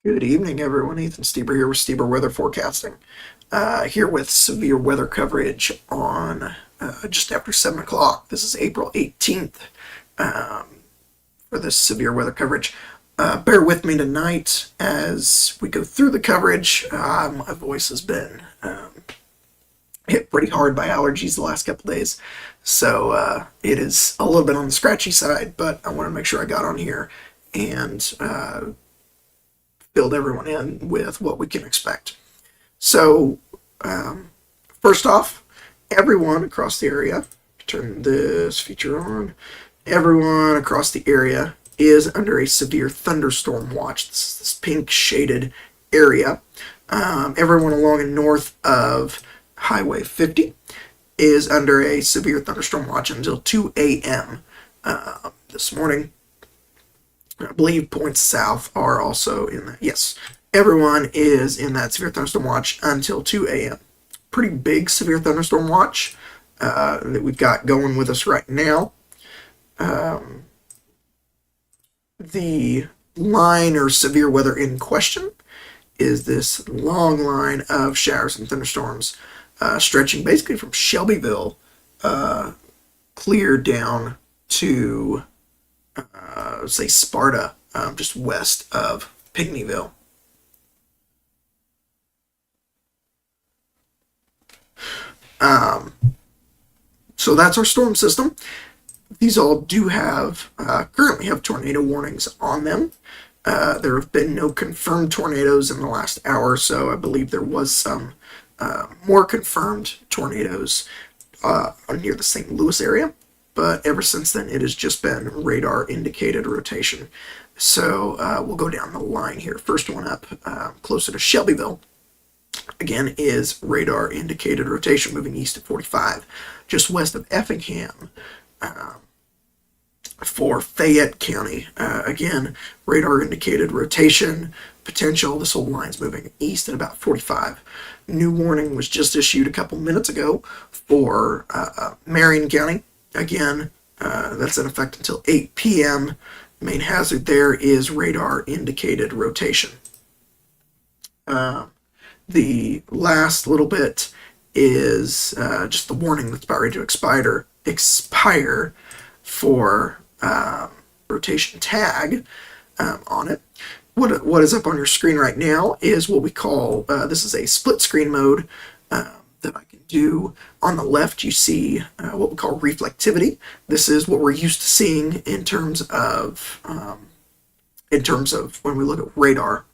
Good evening, everyone. Ethan Stieber here with Stieber Weather Forecasting. Here with severe weather coverage on just after 7 o'clock. This is April 18th for this severe weather coverage. Bear with me tonight as we go through the coverage. My voice has been hit pretty hard by allergies the last couple days, so it is a little bit on the scratchy side, but I want to make sure I got on here and filled everyone in with what we can expect. So, first off, everyone across the area, turn this feature on, everyone across the area is under a severe thunderstorm watch. This is this pink shaded area. Everyone along and north of Highway 50 is under a severe thunderstorm watch until 2 a.m. This morning. I believe points south are also in that. Yes, everyone is in that severe thunderstorm watch until 2 a.m. Pretty big severe thunderstorm watch that we've got going with us right now. The line or severe weather in question is this long line of showers and thunderstorms stretching basically from Shelbyville clear down to say Sparta, just west of Pinckneyville. So that's our storm system. These all do have, currently have tornado warnings on them. There have been no confirmed tornadoes in the last hour or so. I believe there was some more confirmed tornadoes near the St. Louis area. But ever since then, it has just been radar indicated rotation. So we'll go down the line here. First one up, closer to Shelbyville, again, is radar indicated rotation moving east at 45. Just west of Effingham for Fayette County, again, radar indicated rotation potential. This whole line's moving east at about 45. New warning was just issued a couple minutes ago for Marion County. Again, that's in effect until 8 p.m. Main hazard there is radar indicated rotation. The last little bit is just the warning that's about ready to expire for rotation tag on it. What is up on your screen right now is what we call, this is a split screen mode that I can do. On the left, you see what we call reflectivity. This is what we're used to seeing in terms of when we look at radar.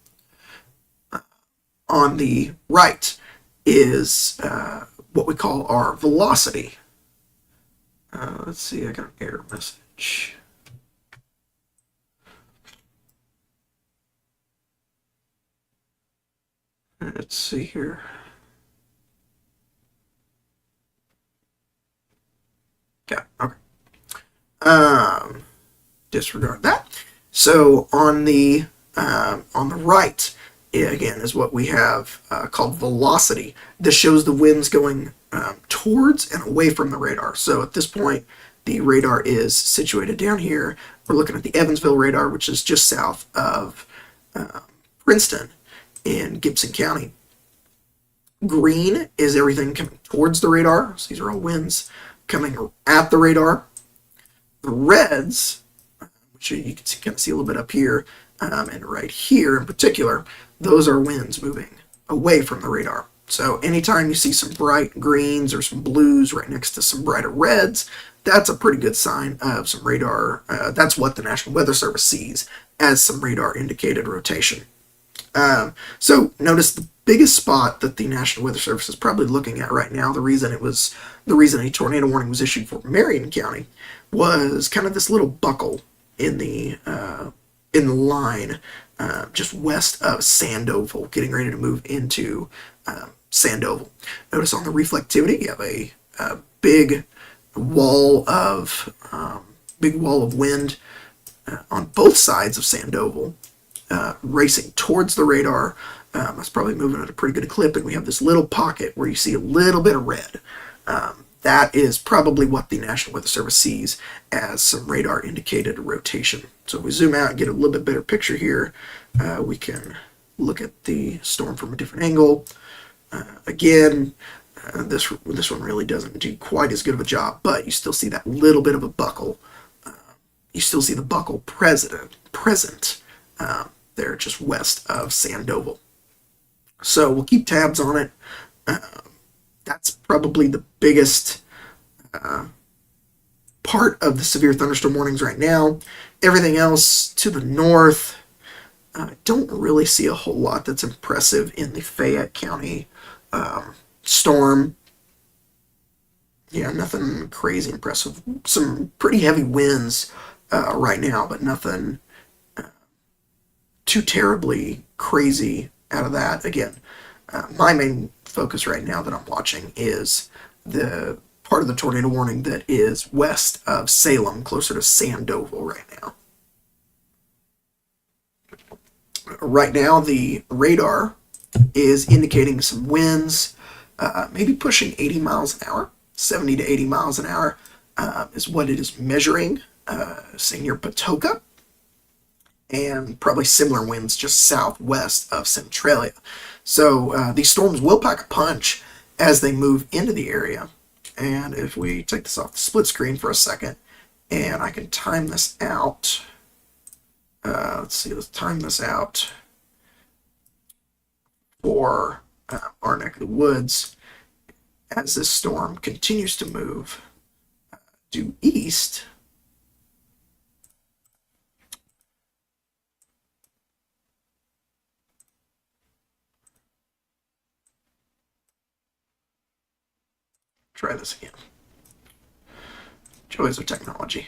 On the right is what we call our velocity. Let's see, I got an error message. Let's see here. Yeah, okay. Disregard that. So on the right, again, is what we have called velocity. This shows the winds going towards and away from the radar. So at this point, the radar is situated down here. We're looking at the Evansville radar, which is just south of Princeton in Gibson County. Green is everything coming towards the radar. So these are all winds coming at the radar. The reds, which you can kind of see a little bit up here, and right here in particular, those are winds moving away from the radar. So anytime you see some bright greens or some blues right next to some brighter reds, that's a pretty good sign of some radar. That's what the National Weather Service sees as some radar indicated rotation. So notice the biggest spot that the National Weather Service is probably looking at right now, the reason a tornado warning was issued for Marion County was kind of this little buckle in the line just west of Sandoval, getting ready to move into Sandoval. Notice on the reflectivity, you have a big wall of wind on both sides of Sandoval, racing towards the radar. It's probably moving at a pretty good clip, and we have this little pocket where you see a little bit of red. That is probably what the National Weather Service sees as some radar indicated rotation. So if we zoom out and get a little bit better picture here, we can look at the storm from a different angle. Again, this one really doesn't do quite as good of a job, but you still see that little bit of a buckle. You still see the buckle present there just west of Sandoval. So we'll keep tabs on it. That's probably the biggest part of the severe thunderstorm warnings right now. Everything else to the north, don't really see a whole lot that's impressive in the Fayette County storm. Yeah, nothing crazy impressive. Some pretty heavy winds right now, but nothing too terribly crazy out of that. Again, my main focus right now that I'm watching is the part of the tornado warning that is west of Salem, closer to Sandoval right now. Right now, the radar is indicating some winds, maybe pushing 80 miles an hour, 70 to 80 miles an hour is what it is measuring, say near Patoka, and probably similar winds just southwest of Centralia. So these storms will pack a punch as they move into the area. And if we take this off the split screen for a second, and I can time this out. Let's time this out for our neck of the woods. As this storm continues to move due east, try this again. Joys of technology.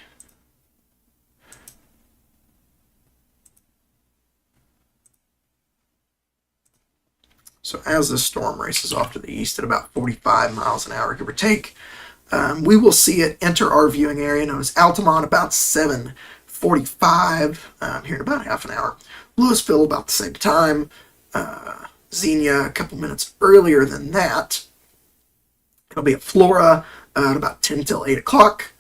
So as this storm races off to the east at about 45 miles an hour, give or take, we will see it enter our viewing area known as Altamont about 7:45 here in about half an hour. Louisville about the same time. Xenia a couple minutes earlier than that. It'll be at Flora at about 10 till 8 o'clock.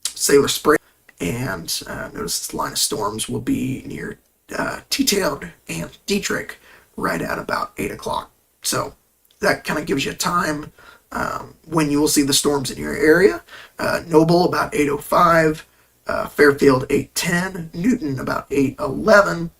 Sailor Spring, and notice this line of storms will be near T-Town and Dietrich right at about 8 o'clock. So that kind of gives you a time when you will see the storms in your area. Noble about 8:05, Fairfield 8:10, Newton about 8:11,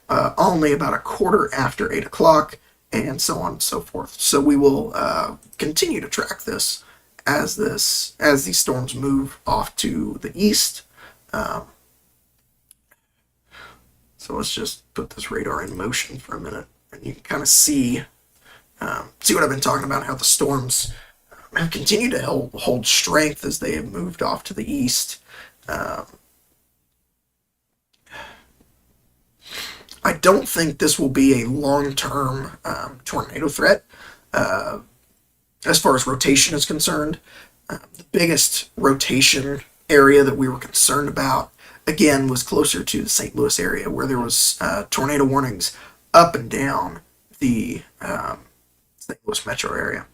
Olney about a quarter after 8 o'clock, and so on and so forth. So we will continue to track this as these storms move off to the east. So let's just put this radar in motion for a minute, and you can kind of see what I've been talking about, how the storms have continued to hold strength as they have moved off to the east. I don't think this will be a long-term tornado threat as far as rotation is concerned. The biggest rotation area that we were concerned about, again, was closer to the St. Louis area, where there was tornado warnings up and down the St. Louis metro area.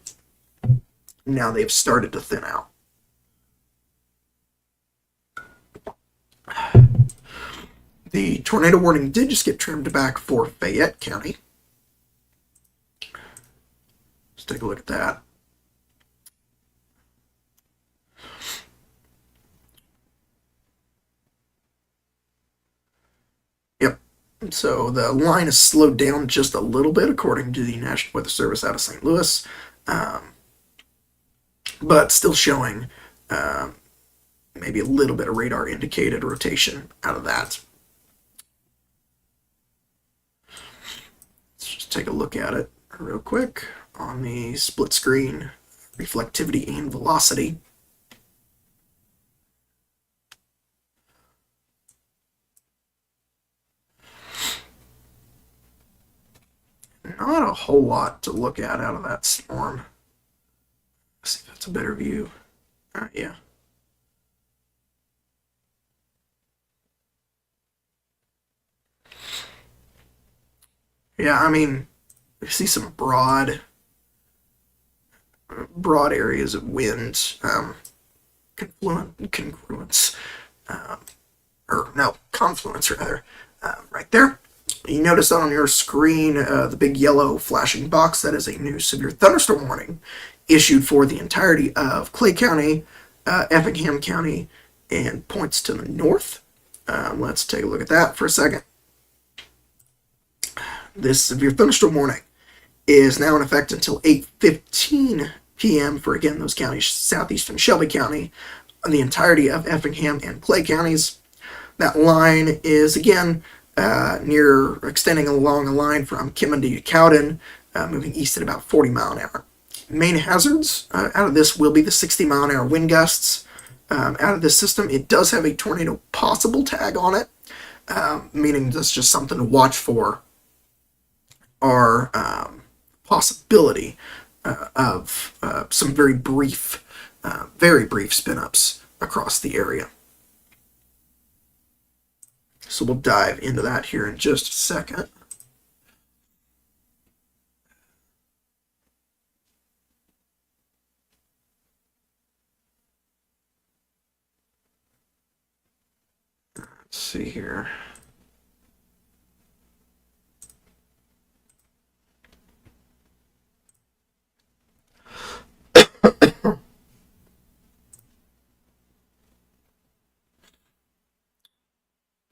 Now they've started to thin out. The tornado warning did just get trimmed back for Fayette County. Let's take a look at that. Yep. So the line is slowed down just a little bit, according to the National Weather Service out of St. Louis, but still showing maybe a little bit of radar indicated rotation out of that. Let's just take a look at it real quick on the split screen, reflectivity and velocity. Not a whole lot to look at out of that storm. Let's see if that's a better view. Yeah. Yeah, I mean, we see some broad areas of wind, confluence, right there. You notice that on your screen, the big yellow flashing box, that is a new severe thunderstorm warning issued for the entirety of Clay County, Effingham County, and points to the north. Let's take a look at that for a second. This severe thunderstorm warning is now in effect until 8:15 p.m. for, again, those counties, southeastern Shelby County, the entirety of Effingham and Clay counties. That line is, again, near extending along a line from Kimmondy to Cowden, moving east at about 40 mile an hour. Main hazards out of this will be the 60 mile an hour wind gusts. Out of this system, it does have a tornado possible tag on it, meaning that's just something to watch for, our possibility of some very brief spin-ups across the area. So we'll dive into that here in just a second. Let's see here.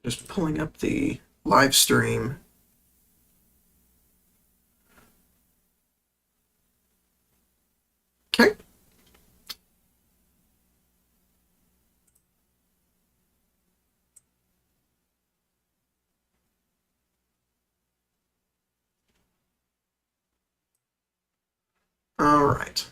Just pulling up the live stream. Okay. All right.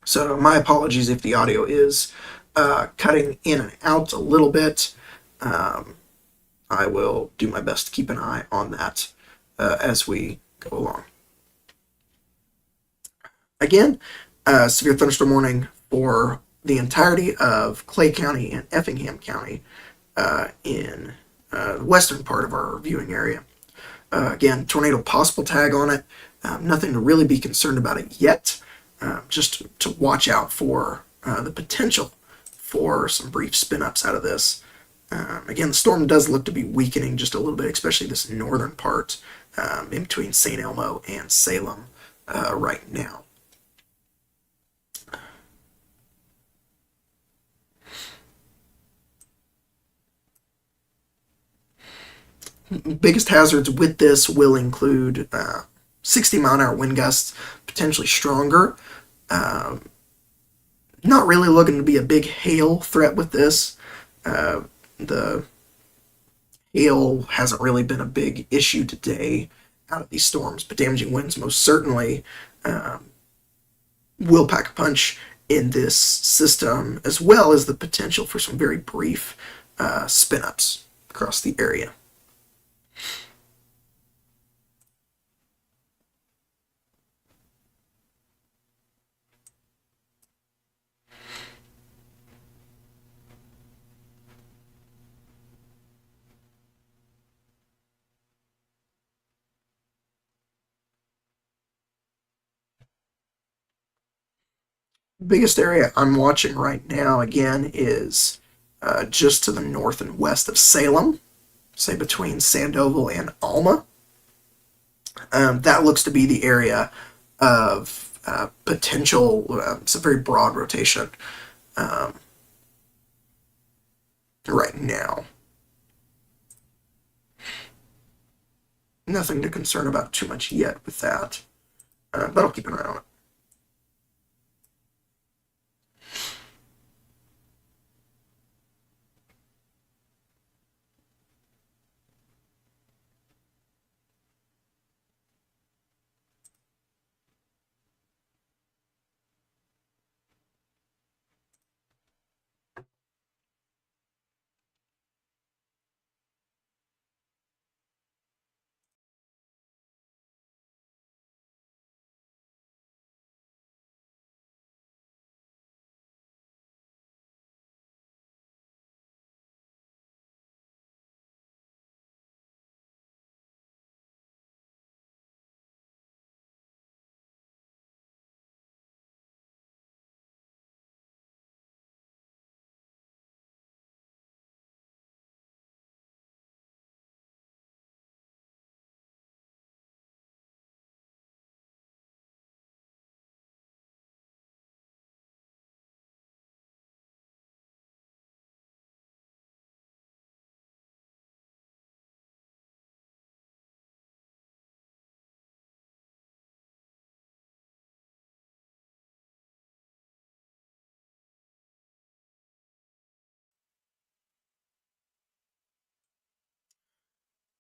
So my apologies if the audio is cutting in and out a little bit. I will do my best to keep an eye on that as we go along. Again, severe thunderstorm warning for the entirety of Clay County and Effingham County in the western part of our viewing area. Again, tornado possible tag on it. Nothing to really be concerned about it yet. Just to watch out for the potential for some brief spin-ups out of this. Again, the storm does look to be weakening just a little bit, especially this northern part in between St. Elmo and Salem right now. Biggest hazards with this will include 60 mile an hour wind gusts, potentially stronger. Not really looking to be a big hail threat with this. The hail hasn't really been a big issue today out of these storms, but damaging winds most certainly will pack a punch in this system, as well as the potential for some very brief spin-ups across the area. Biggest area I'm watching right now, again, is just to the north and west of Salem, say between Sandoval and Alma. That looks to be the area of potential, it's a very broad rotation right now. Nothing to concern about too much yet with that, but I'll keep an eye on it.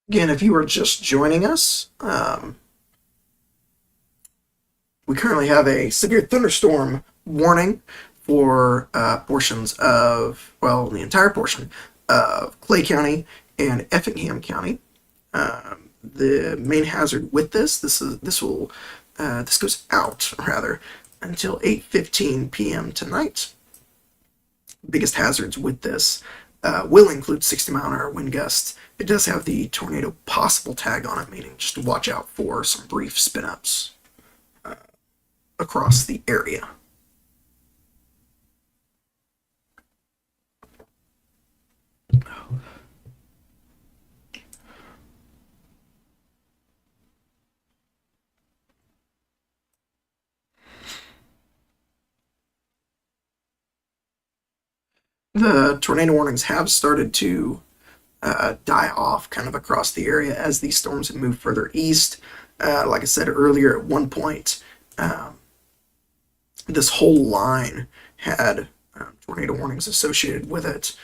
Again, if you are just joining us, we currently have a severe thunderstorm warning for portions of, well, the entire portion of Clay County and Effingham County. The main hazard with this goes out rather until 8:15 p.m. tonight. Biggest hazards with this will include 60-mile-an-hour wind gusts. It does have the tornado possible tag on it, meaning just watch out for some brief spin ups across the area. The tornado warnings have started to die off kind of across the area as these storms have moved further east. Like I said earlier, at one point, this whole line had tornado warnings associated with it,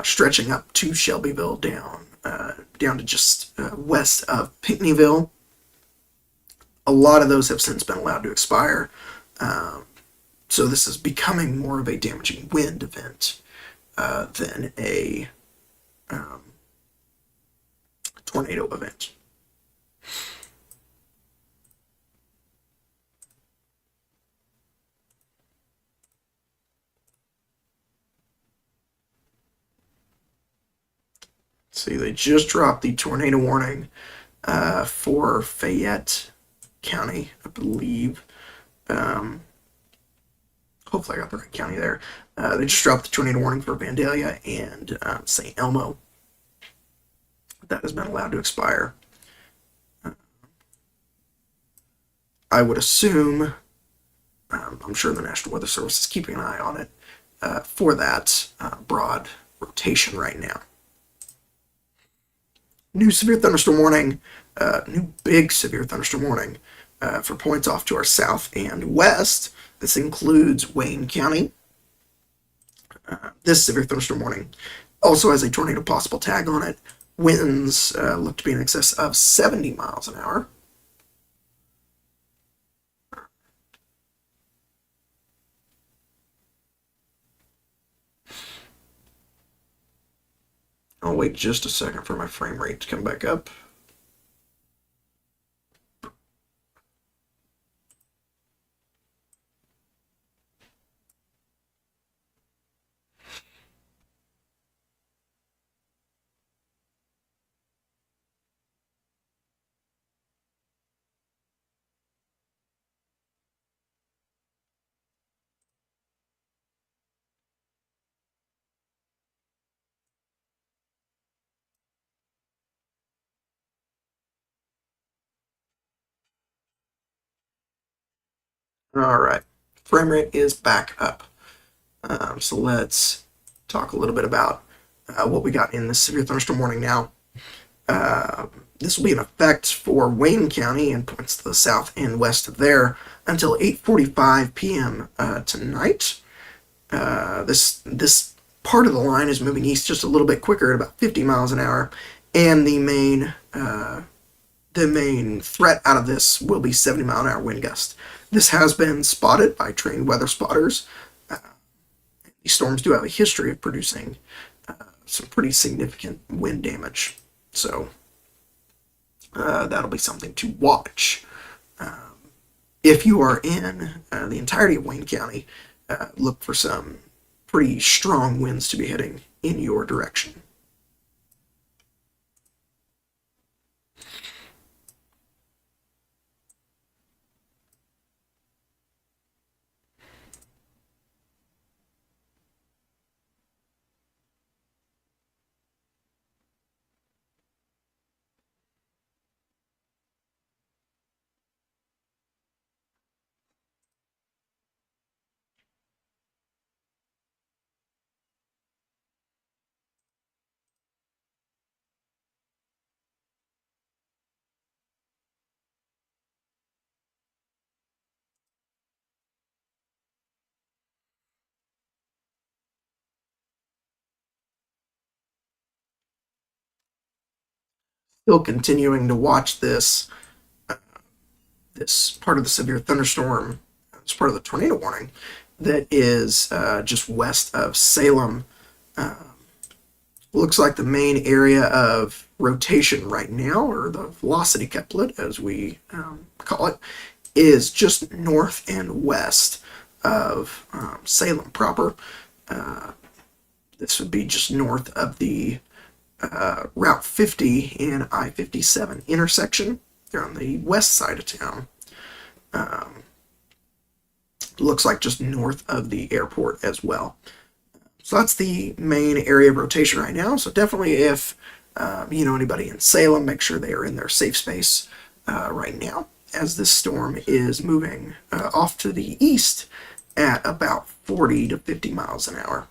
stretching up to Shelbyville, down to just west of Pinckneyville. A lot of those have since been allowed to expire. So this is becoming more of a damaging wind event than a tornado event. See, they just dropped the tornado warning for Fayette County, I believe. Um, Hopefully, I got the right county there. They just dropped the tornado warning for Vandalia and St. Elmo. That has been allowed to expire. I would assume, I'm sure the National Weather Service is keeping an eye on it for that broad rotation right now. New severe thunderstorm warning, new big severe thunderstorm warning for points off to our south and west. This includes Wayne County. This severe thunderstorm warning also has a tornado possible tag on it. Winds look to be in excess of 70 miles an hour. I'll wait just a second for my frame rate to come back up. All right, frame rate is back up. So let's talk a little bit about what we got in this severe thunderstorm warning now. This will be in effect for Wayne County and points to the south and west of there until 8:45 p.m. Tonight. This part of the line is moving east just a little bit quicker at about 50 miles an hour, and the main threat out of this will be 70-mile-an-hour wind gust. This has been spotted by trained weather spotters. These storms do have a history of producing some pretty significant wind damage, so that'll be something to watch. If you are in the entirety of Wayne County, look for some pretty strong winds to be heading in your direction. Still continuing to watch this part of the severe thunderstorm. It's part of the tornado warning that is just west of Salem. Uh, Looks like the main area of rotation right now, or the velocity couplet as we call it, is just north and west of Salem proper. This would be just north of the Route 50 and I-57 intersection. They're on the west side of town. Looks like just north of the airport as well. So that's the main area of rotation right now. So definitely, if you know anybody in Salem, make sure they are in their safe space right now, as this storm is moving off to the east at about 40 to 50 miles an hour.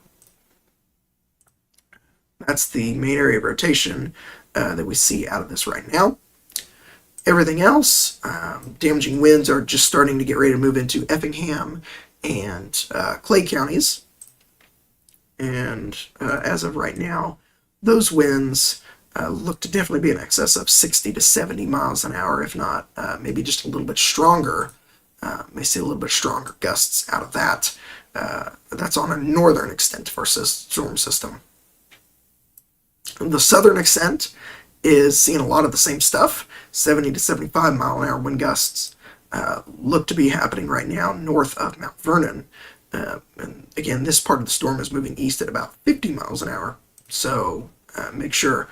That's the main area of rotation that we see out of this right now. Everything else, damaging winds are just starting to get ready to move into Effingham and Clay counties. And as of right now, those winds look to definitely be in excess of 60 to 70 miles an hour, if not maybe just a little bit stronger. May see a little bit stronger gusts out of that. That's on a northern extent of our storm system. The southern extent is seeing a lot of the same stuff. 70 to 75 mile an hour wind gusts look to be happening right now north of Mount Vernon. And again, this part of the storm is moving east at about 50 miles an hour. So make sure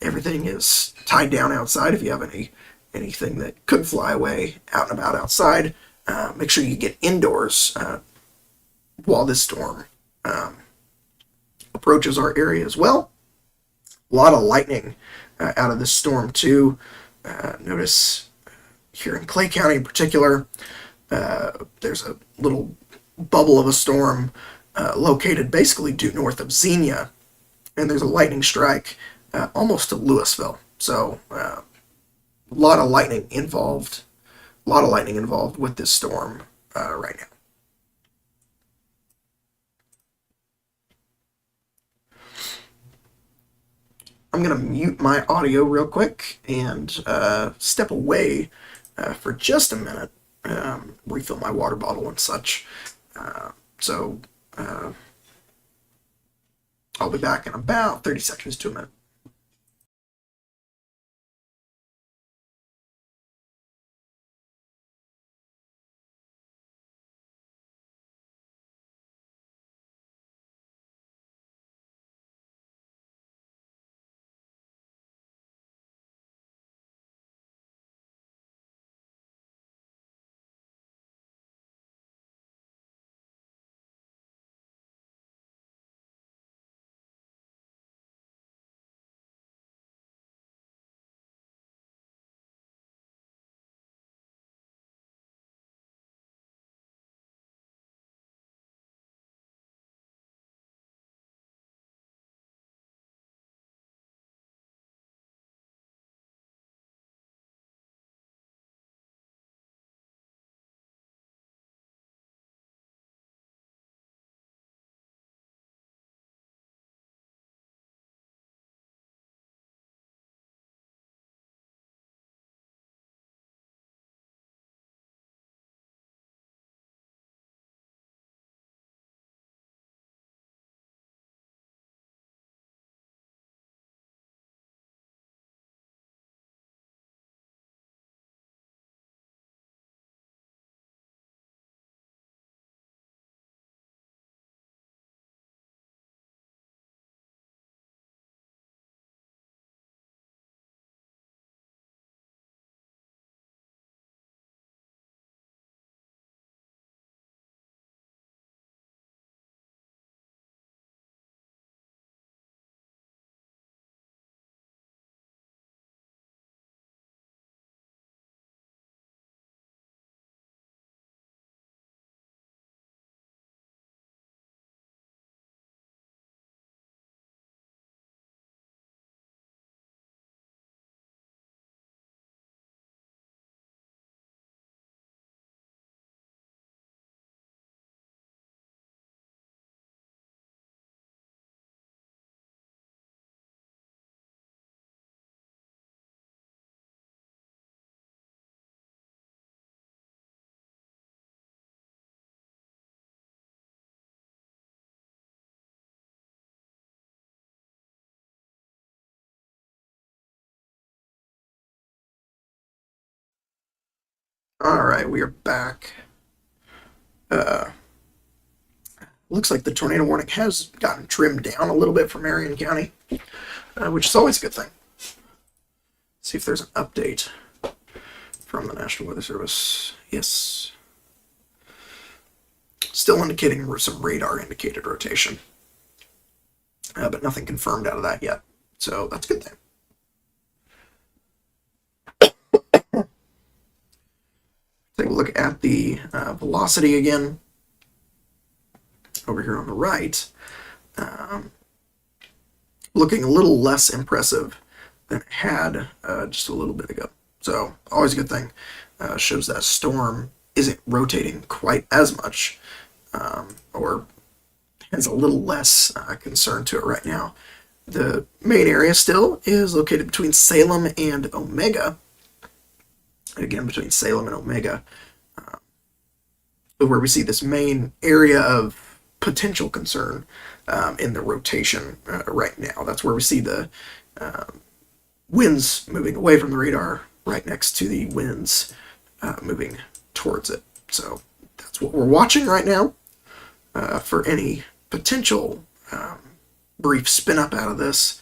everything is tied down outside. If you have anything that could fly away out and about outside, make sure you get indoors while this storm approaches our area as well. A lot of lightning out of this storm too. Notice here in Clay County in particular, there's a little bubble of a storm located basically due north of Xenia, and there's a lightning strike almost to Louisville. So a lot of lightning involved. A lot of lightning involved with this storm right now. I'm going to mute my audio real quick and step away for just a minute, refill my water bottle and such. So I'll be back in about 30 seconds to a minute. All right, we are back. Uh, Looks like the tornado warning has gotten trimmed down a little bit for Marion County, which is always a good thing. See if there's an update from the National Weather Service. Yes. Still indicating some radar indicated rotation, but nothing confirmed out of that yet. So that's a good thing. Take a look at the velocity again over here on the right. Looking a little less impressive than it had just a little bit ago. So always a good thing. Shows that storm isn't rotating quite as much, or has a little less concern to it right now. The main area still is located between Salem and Omega. Again, between Salem and Omega, where we see this main area of potential concern in the rotation right now. That's where we see the winds moving away from the radar right next to the winds moving towards it. So that's what we're watching right now for any potential brief spin up out of this.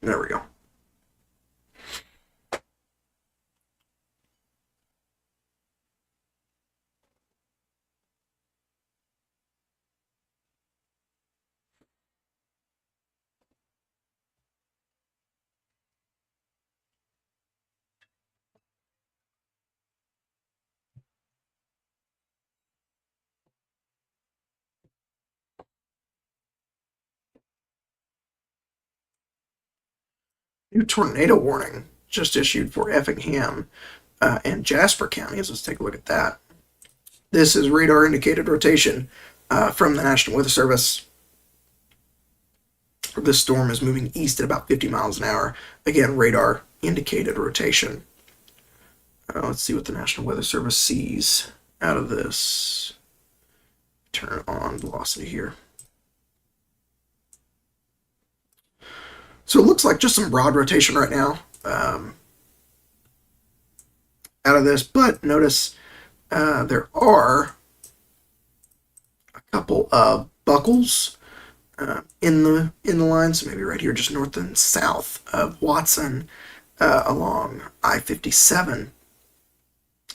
There we go. New tornado warning just issued for Effingham and Jasper counties. Let's take a look at that. This is radar indicated rotation from the National Weather Service. This storm is moving east at about 50 miles an hour. Again, radar indicated rotation. Let's see what the National Weather Service sees out of this. Turn on velocity here. So it looks like just some broad rotation right now out of this, but notice there are a couple of buckles in the line, so maybe right here, just north and south of Watson along I-57.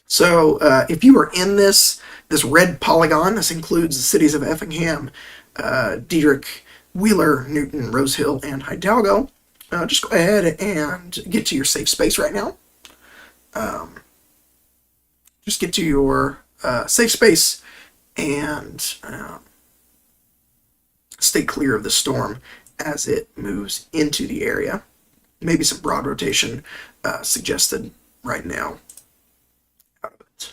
So if you are in this red polygon, this includes the cities of Effingham, Diedrich, Wheeler, Newton, Rose Hill, and Hidalgo. Just go ahead and get to your safe space right now. Just get to your safe space and stay clear of the storm as it moves into the area. Maybe some broad rotation suggested right now out of it.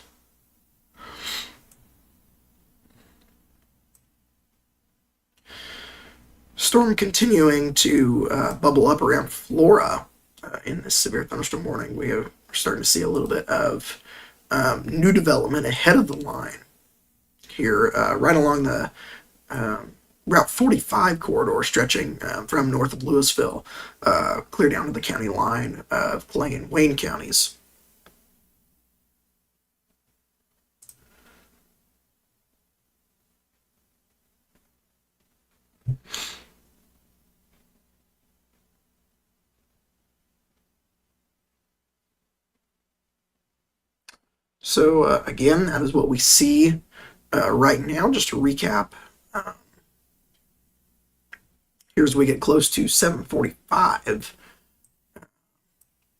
Storm continuing to bubble up around Flora in this severe thunderstorm warning. We are starting to see a little bit of new development ahead of the line here, right along the Route 45 corridor stretching from north of Louisville clear down to the county line of Clay and Wayne counties. So again, that is what we see right now. Just to recap, here's we get close to 7:45,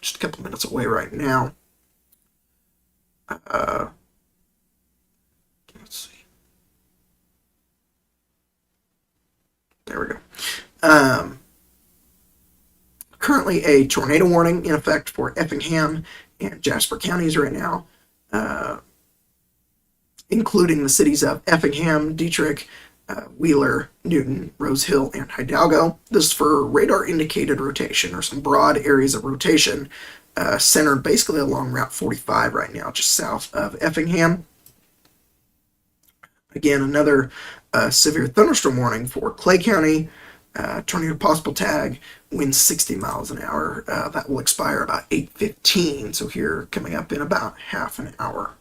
just a couple minutes away right now. Let's see. There we go. Currently a tornado warning in effect for Effingham and Jasper counties right now, including the cities of Effingham, Diedrich, Wheeler, Newton, Rose Hill, and Hidalgo. This is for radar indicated rotation, or some broad areas of rotation centered basically along Route 45 right now, just south of Effingham. Again, another severe thunderstorm warning for Clay County, Tornado possible tag, wind 60 miles an hour. That will expire about 8:15. So here coming up in about half an hour.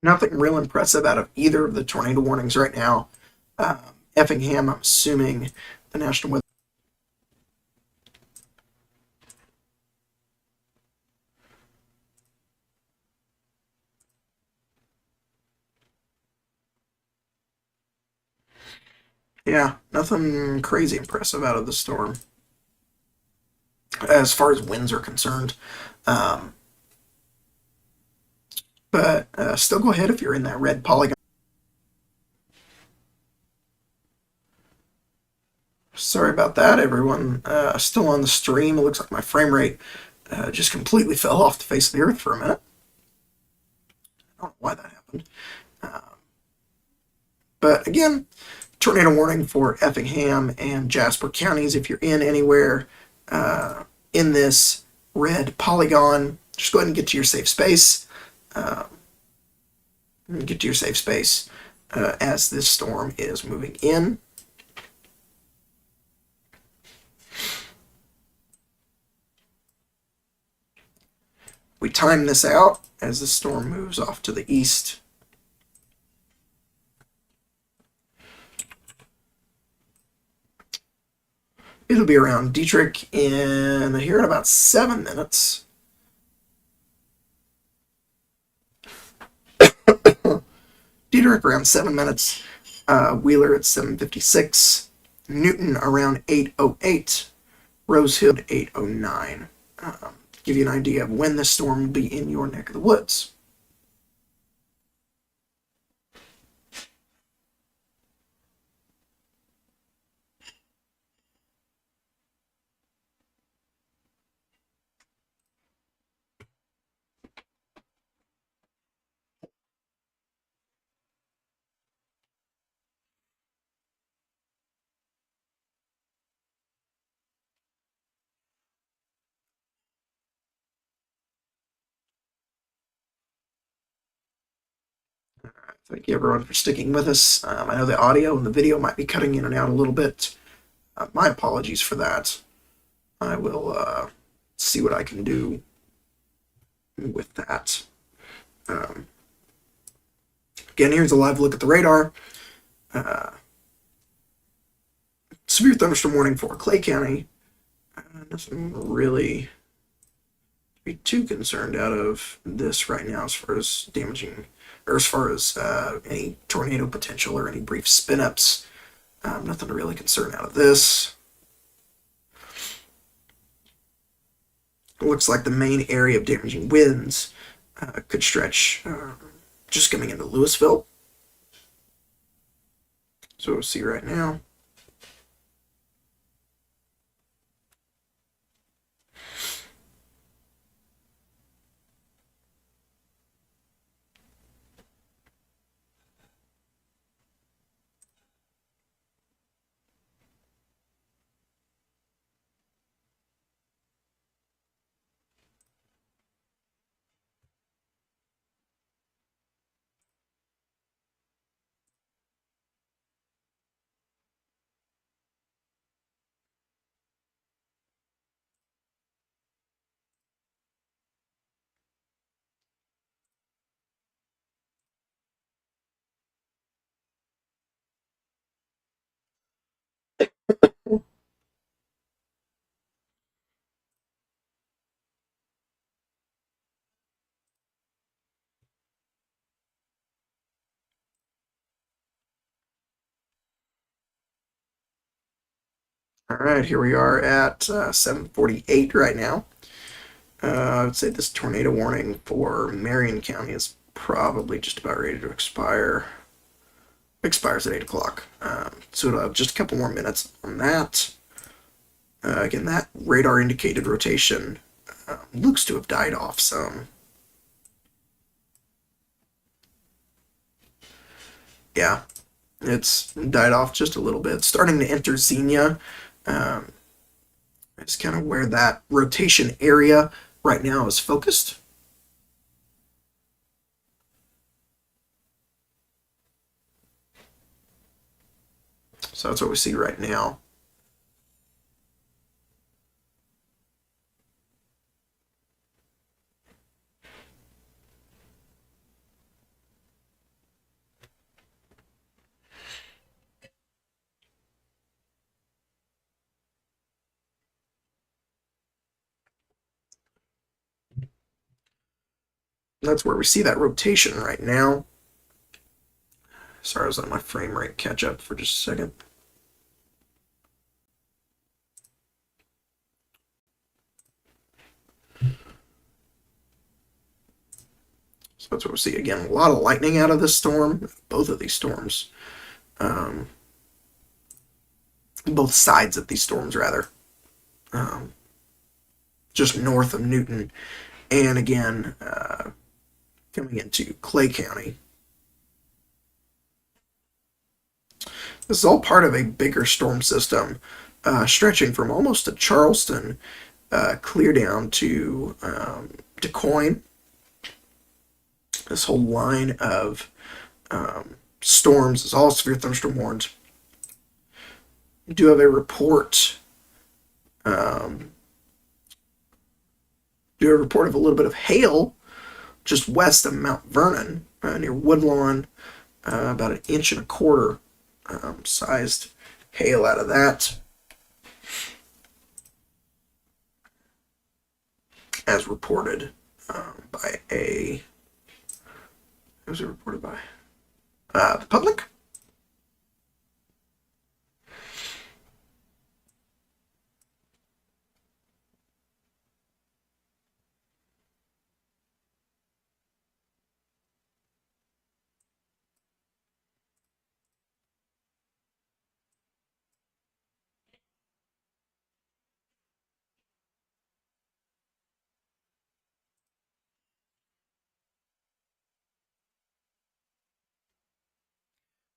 Nothing real impressive out of either of the tornado warnings right now. Effingham, I'm assuming the National Weather. Yeah, nothing crazy impressive out of the storm as far as winds are concerned. Um, but still go ahead if you're in that red polygon. Sorry about that, everyone. Still on the stream. It looks like my frame rate just completely fell off the face of the earth for a minute. I don't know why that happened. But again, tornado warning for Effingham and Jasper counties. If you're in anywhere in this red polygon, just go ahead and get to your safe space. Get to your safe space as this storm is moving in. We time this out as the storm moves off to the east. It'll be around Dietrich in here in about 7 minutes. Dietrich around 7 minutes. Wheeler at 7:56. Newton around 8:08. Rosehill at 8:09. Give you an idea of when this storm will be in your neck of the woods. Thank you everyone for sticking with us. I know the audio and the video might be cutting in and out a little bit. My apologies for that. I will see what I can do with that. Again, here's a live look at the radar. Severe thunderstorm warning for Clay County. Nothing really to be too concerned out of this right now as far as damaging, or as far as any tornado potential or any brief spin-ups. Nothing to really concern out of this. It looks like the main area of damaging winds could stretch just coming into Louisville. So we'll see right now. All right, here we are at 7:48 right now. I would say this tornado warning for Marion County is probably just about ready to expire. Expires at 8 o'clock. So we'll have just a couple more minutes on that. Again, that radar indicated rotation looks to have died off some. Yeah, it's died off just a little bit. Starting to enter Xenia. It's kind of where that rotation area right now is focused. So that's what we see right now. That's where we see that rotation right now. Sorry, I was letting my frame rate catch up for just a second. So that's what we see again. A lot of lightning out of this storm. Both of these storms. Both sides of these storms, rather. Just north of Newton. And again, coming into Clay County. This is all part of a bigger storm system stretching from almost to Charleston, clear down to DuQuoin. This whole line of storms is all severe thunderstorm warned. We do have a report. Do a report of a little bit of hail just west of Mount Vernon, near Woodlawn, about 1.25 inch sized hail out of that. As reported by a. Who was it reported by? The public?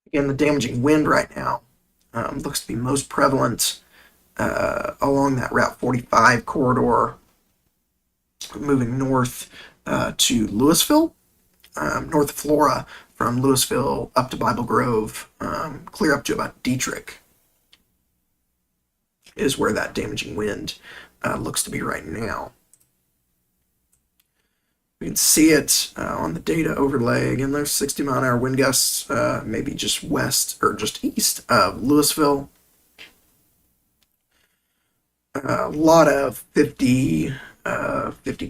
Again, the damaging wind right now looks to be most prevalent along that Route 45 corridor, moving north to Louisville, north of Flora, from Louisville up to Bible Grove, clear up to about Dietrich, is where that damaging wind looks to be right now. You can see it on the data overlay. Again, there's 60-mile-an-hour wind gusts, maybe just west or just east of Louisville. A lot of 50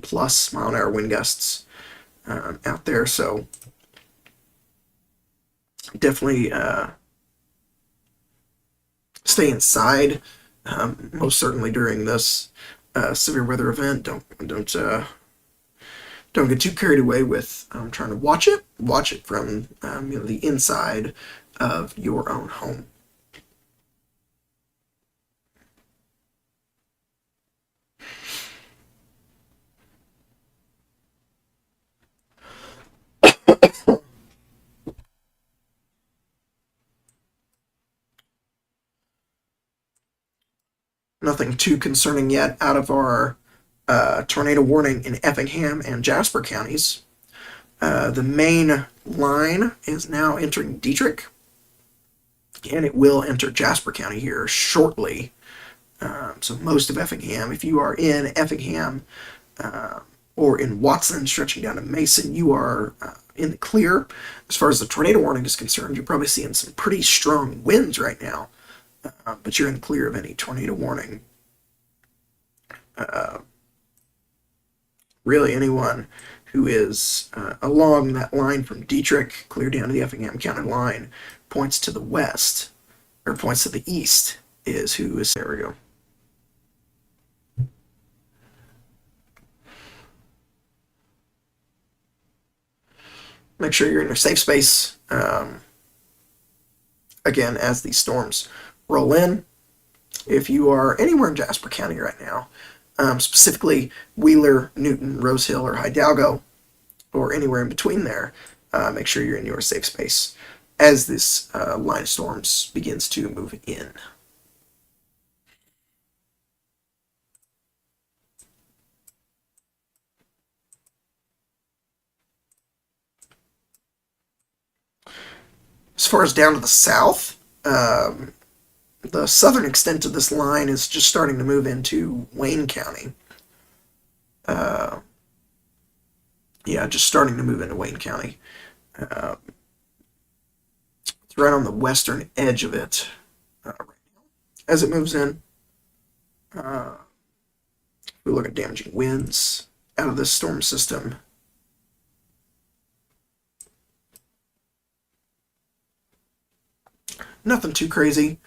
plus mile-an-hour wind gusts out there. So definitely stay inside. Most certainly during this severe weather event. Don't get too carried away with trying to watch it. Watch it from the inside of your own home. Nothing too concerning yet out of our tornado warning in Effingham and Jasper counties. The main line is now entering Dietrich, and it will enter Jasper County here shortly. So most of Effingham, if you are in Effingham or in Watson, stretching down to Mason, you are in the clear. As far as the tornado warning is concerned, you're probably seeing some pretty strong winds right now, but you're in the clear of any tornado warning. Really, anyone who is along that line from Dietrich clear down to the Effingham County line points to the west, or points to the east, is who is. There we go. Make sure you're in your safe space. Again, as these storms roll in, If you are anywhere in Jasper County right now, specifically Wheeler, Newton, Rose Hill, or Hidalgo, or anywhere in between there, make sure you're in your safe space as this line of storms begins to move in. As far as down to the south, the southern extent of this line is just starting to move into Wayne County. Yeah, just starting to move into Wayne County. It's right on the western edge of it as it moves in. We look at damaging winds out of this storm system. Nothing too crazy.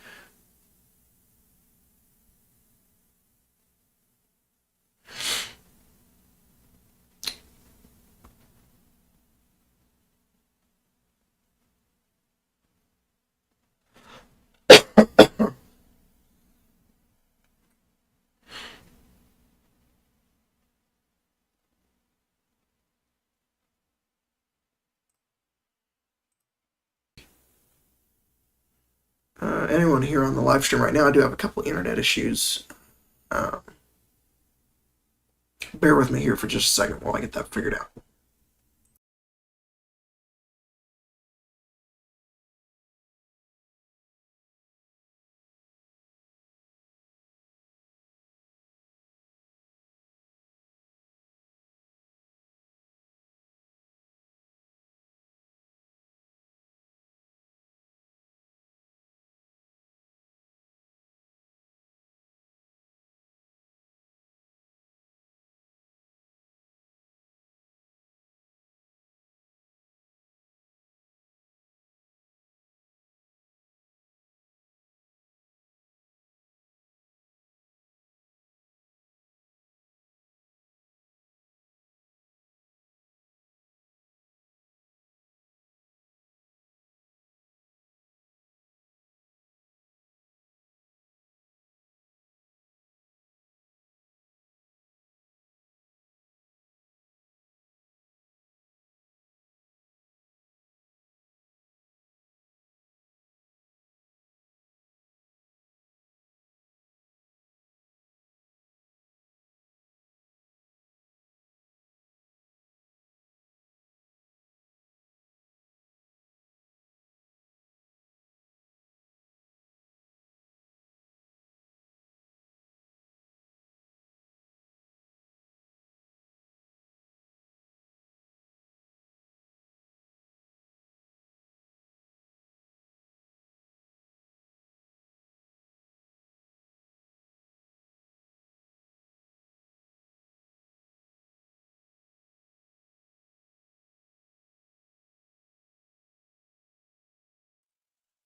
Anyone here on the live stream right now, I do have a couple internet issues. Bear with me here for just a second while I get that figured out.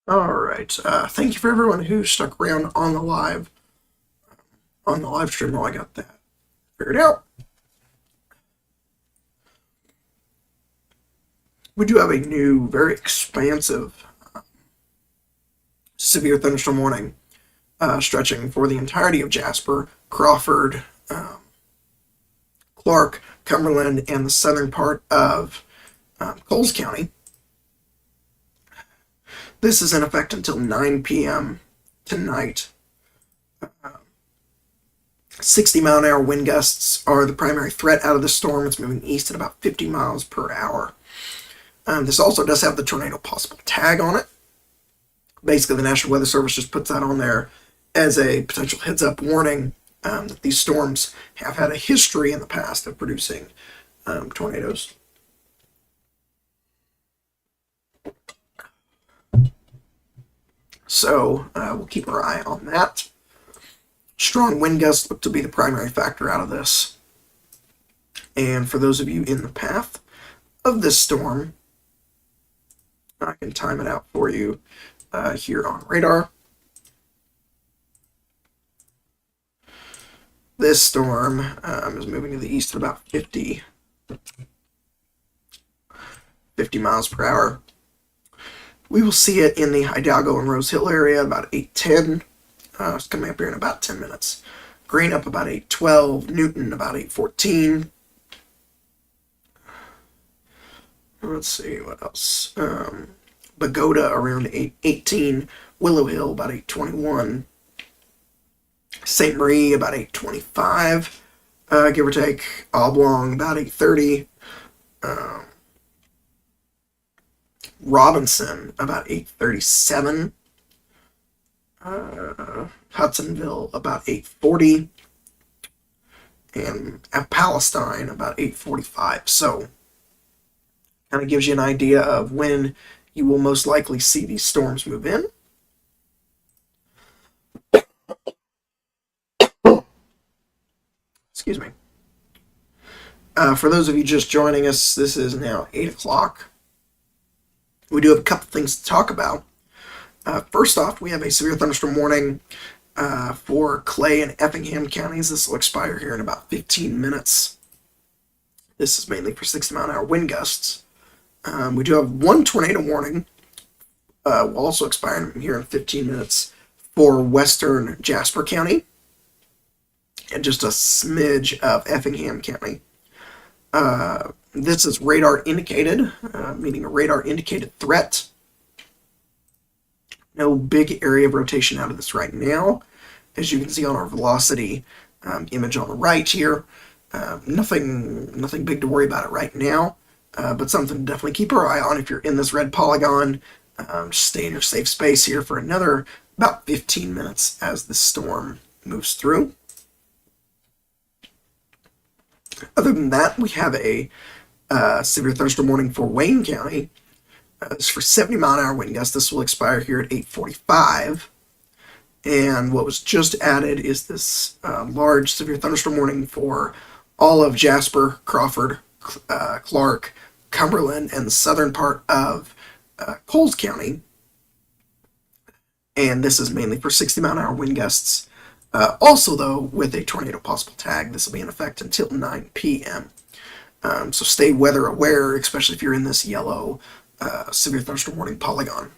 All right. Thank you for everyone who stuck around on the live stream while I got that figured out. We do have a new, very expansive severe thunderstorm warning stretching for the entirety of Jasper, Crawford, Clark, Cumberland, and the southern part of Coles County. This is in effect until 9 p.m. tonight. 60-mile-an-hour wind gusts are the primary threat out of the storm. It's moving east at about 50 miles per hour. This also does have the tornado possible tag on it. Basically, the National Weather Service just puts that on there as a potential heads-up warning that these storms have had a history in the past of producing tornadoes. So we'll keep our eye on that. Strong wind gusts look to be the primary factor out of this. And for those of you in the path of this storm, I can time it out for you here on radar. This storm is moving to the east at about 50 miles per hour. We will see it in the Hidalgo and Rose Hill area about 8:10. It's coming up here in about 10 minutes. Green up about 812. Newton about 814. Let's see what else. Pagoda around 818. Willow Hill about 821. St. Marie about 825, give or take. Oblong about 830. Robinson about 837. Hudsonville about 840. And at Palestine about 845. So kind of gives you an idea of when you will most likely see these storms move in. Excuse me. For those of you just joining us, this is now 8 o'clock. We do have a couple things to talk about. First off, we have a severe thunderstorm warning for Clay and Effingham counties. This will expire here in about 15 minutes. This is mainly for 60-mile-an-hour wind gusts. We do have one tornado warning, will also expire here in 15 minutes for western Jasper County and just a smidge of Effingham County. This is radar indicated, meaning a radar indicated threat. No big area of rotation out of this right now. As you can see on our velocity image on the right here, nothing big to worry about it right now, but something to definitely keep our eye on if you're in this red polygon. Just stay in your safe space here for another about 15 minutes as the storm moves through. Other than that, we have a severe thunderstorm warning for Wayne County. This is for 70-mile-an-hour wind gusts. This will expire here at 8:45. And what was just added is this large severe thunderstorm warning for all of Jasper, Crawford, Clark, Cumberland, and the southern part of Coles County. And this is mainly for 60-mile-an-hour wind gusts. Also, though, with a tornado possible tag, this will be in effect until 9 p.m. So stay weather aware, especially if you're in this yellow severe thunderstorm warning polygon.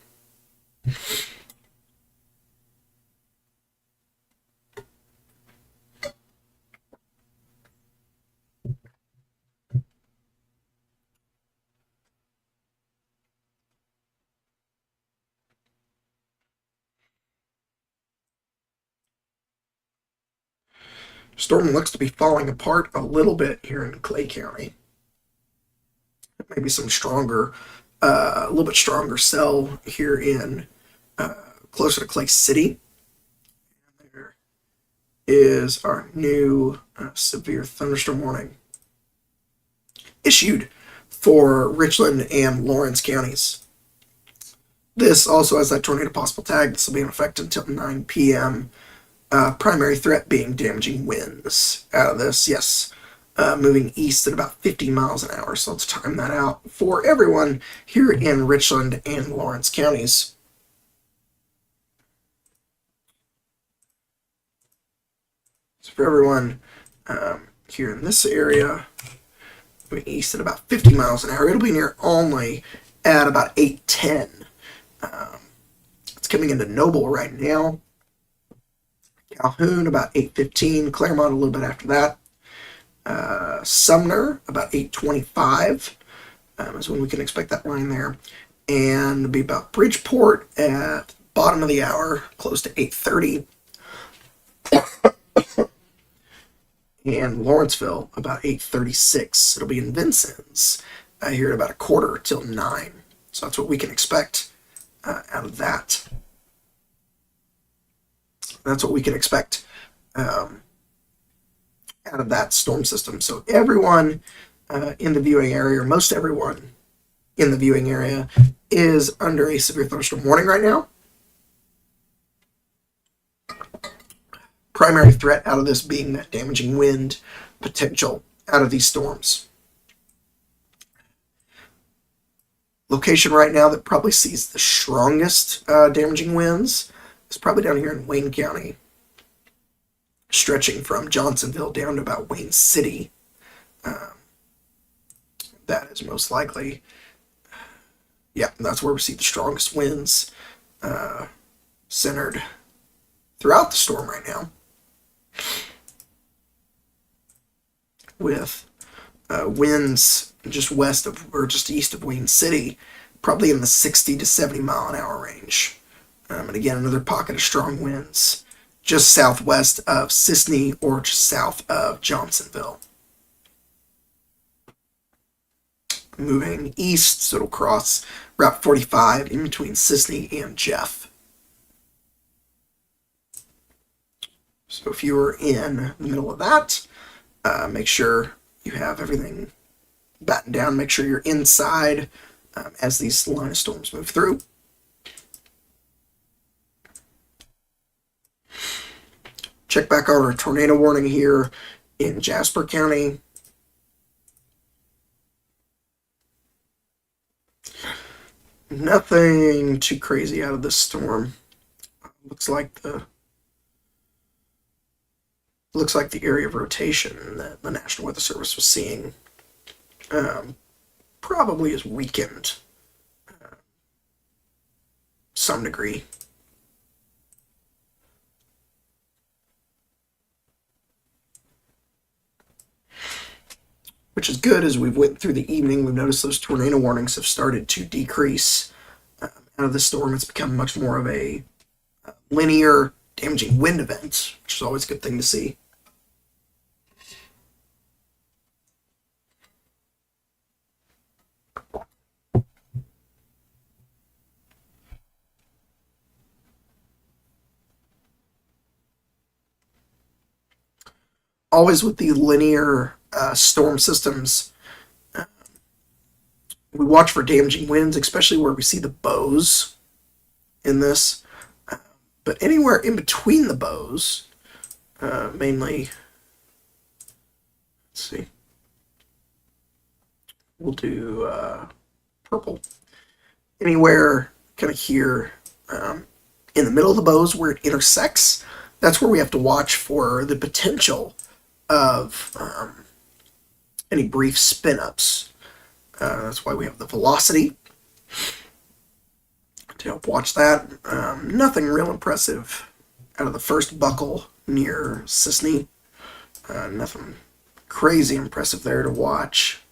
Storm looks to be falling apart a little bit here in Clay County. Maybe some stronger, a little bit stronger cell here in closer to Clay City. There is our new severe thunderstorm warning issued for Richland and Lawrence counties. This also has that tornado possible tag. This will be in effect until 9 p.m. Primary threat being damaging winds out of this. Yes, moving east at about 50 miles an hour. So let's time that out for everyone here in Richland and Lawrence counties. So for everyone here in this area, moving east at about 50 miles an hour, it'll be near Olney at about 8:10. It's coming into Noble right now. Calhoun about 8:15. Claremont a little bit after that. Sumner about 8:25 is when we can expect that line there. And it'll be about Bridgeport at the bottom of the hour, close to 8:30. And Lawrenceville about 8:36. It'll be in Vincennes here at about a quarter till 9. So that's what we can expect out of that. That's what we can expect out of that storm system. So everyone in the viewing area, or most everyone in the viewing area, is under a severe thunderstorm warning right now. Primary threat out of this being that damaging wind potential out of these storms. Location right now that probably sees the strongest damaging winds is probably down here in Wayne County, stretching from Johnsonville down to about Wayne City. That is most likely, yeah, that's where we see the strongest winds centered throughout the storm right now, with winds just west of or just east of Wayne City, probably in the 60 to 70 mile an hour range. And again, another pocket of strong winds just southwest of Sisney or just south of Johnsonville. Moving east, so it'll cross Route 45 in between Sisney and Jeff. So if you were in the middle of that, make sure you have everything battened down. Make sure you're inside as these line of storms move through. Check back on our tornado warning here in Jasper County. Nothing too crazy out of this storm. Looks like the area of rotation that the National Weather Service was seeing probably is weakened some degree. Which is good. As we've went through the evening, we've noticed those tornado warnings have started to decrease out of the storm. It's become much more of a linear damaging wind event, which is always a good thing to see. Always with the linear storm systems, we watch for damaging winds, especially where we see the bows in this. But anywhere in between the bows, mainly, let's see, we'll do purple. Anywhere kind of here in the middle of the bows where it intersects, that's where we have to watch for the potential of any brief spin-ups. That's why we have the velocity to help watch that. Nothing real impressive out of the first buckle near Sisney. Nothing crazy impressive there to watch.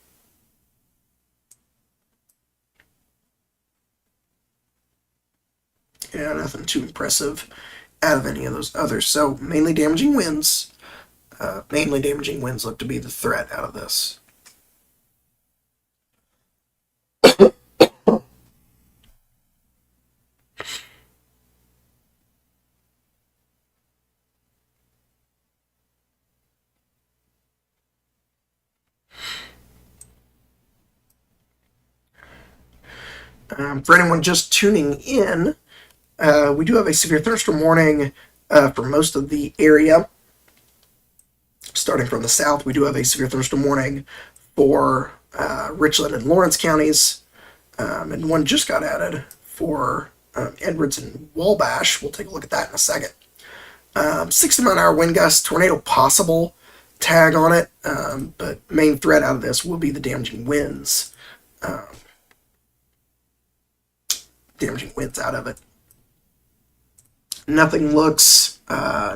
Yeah, nothing too impressive out of any of those others. So mainly damaging winds. Mainly damaging winds look to be the threat out of this. For anyone just tuning in, we do have a severe thunderstorm warning for most of the area. Starting from the south, we do have a severe thunderstorm warning for Richland and Lawrence counties, and one just got added for Edwards and Wabash. We'll take a look at that in a second. 60 mile an hour wind gusts, tornado possible tag on it, but main threat out of this will be the damaging winds. Damaging winds out of it. Nothing looks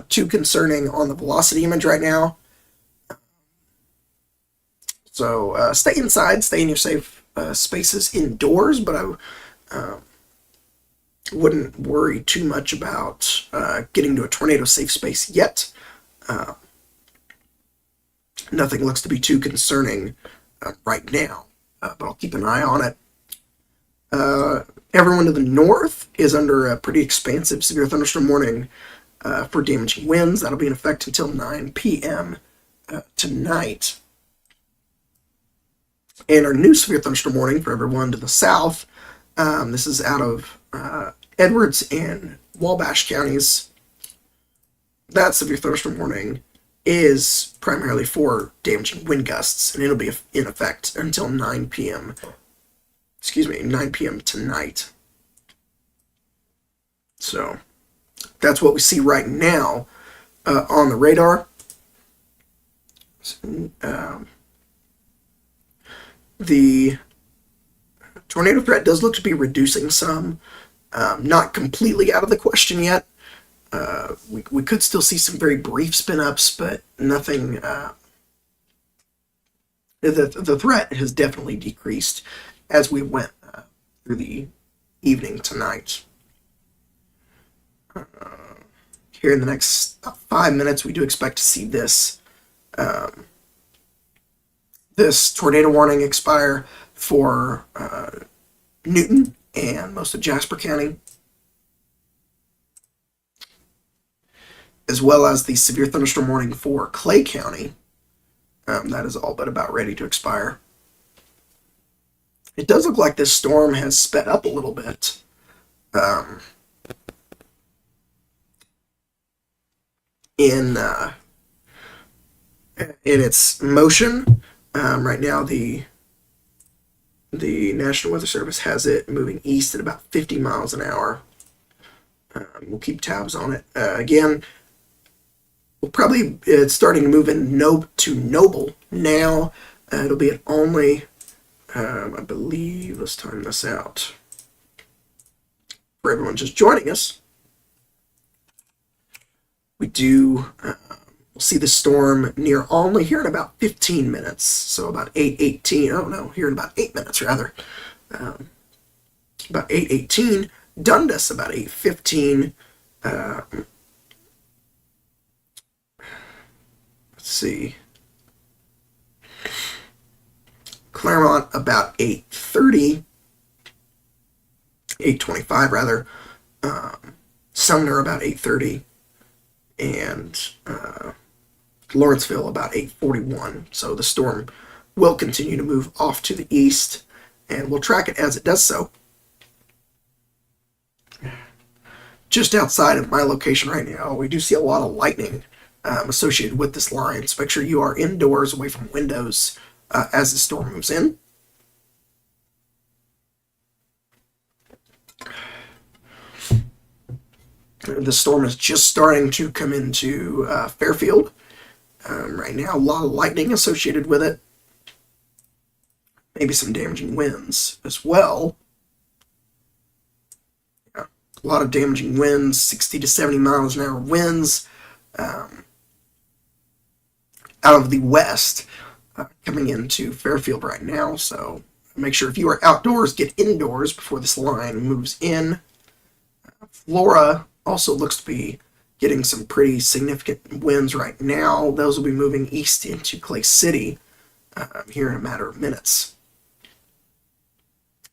too concerning on the velocity image right now. So stay inside, stay in your safe spaces indoors, but I wouldn't worry too much about getting to a tornado safe space yet. Nothing looks to be too concerning right now, but I'll keep an eye on it. Everyone to the north is under a pretty expansive severe thunderstorm warning for damaging winds. That'll be in effect until 9 p.m. Tonight. And our new severe thunderstorm warning for everyone to the south, this is out of Edwards and Wabash counties. That severe thunderstorm warning is primarily for damaging wind gusts, and it'll be in effect until 9 p.m. 9 p.m. tonight. So that's what we see right now on the radar. The tornado threat does look to be reducing some. Not completely out of the question yet. We could still see some very brief spin ups, but nothing. The threat has definitely decreased as we went through the evening tonight. Here in the next 5 minutes, we do expect to see this tornado warning expire for Newton and most of Jasper County, as well as the severe thunderstorm warning for Clay County. That is all but about ready to expire. It does look like this storm has sped up a little bit. In its motion. Right now, the National Weather Service has it moving east at about 50 miles an hour. We'll keep tabs on it. Again, it's starting to move in to Noble now. It'll be at only, I believe, let's time this out for everyone just joining us. We do we'll see the storm near Olney here in about 15 minutes, so about 8:18. Oh no, here in about 8 minutes rather. About 8:18. Dundas about 8:15. Let's see. Claremont about 8:30. 8:25 rather. Sumner about 8:30. And Lawrenceville about 8:41. So the storm will continue to move off to the east, and we'll track it as it does so. Just outside of my location right now, we do see a lot of lightning associated with this line, so make sure you are indoors away from windows as the storm moves in. The storm is just starting to come into Fairfield. Right now, a lot of lightning associated with it. Maybe some damaging winds as well. Yeah, a lot of damaging winds, 60 to 70 miles an hour winds out of the west coming into Fairfield right now. So make sure if you are outdoors, get indoors before this line moves in. Flora also looks to be getting some pretty significant winds right now. Those will be moving east into Clay City here in a matter of minutes.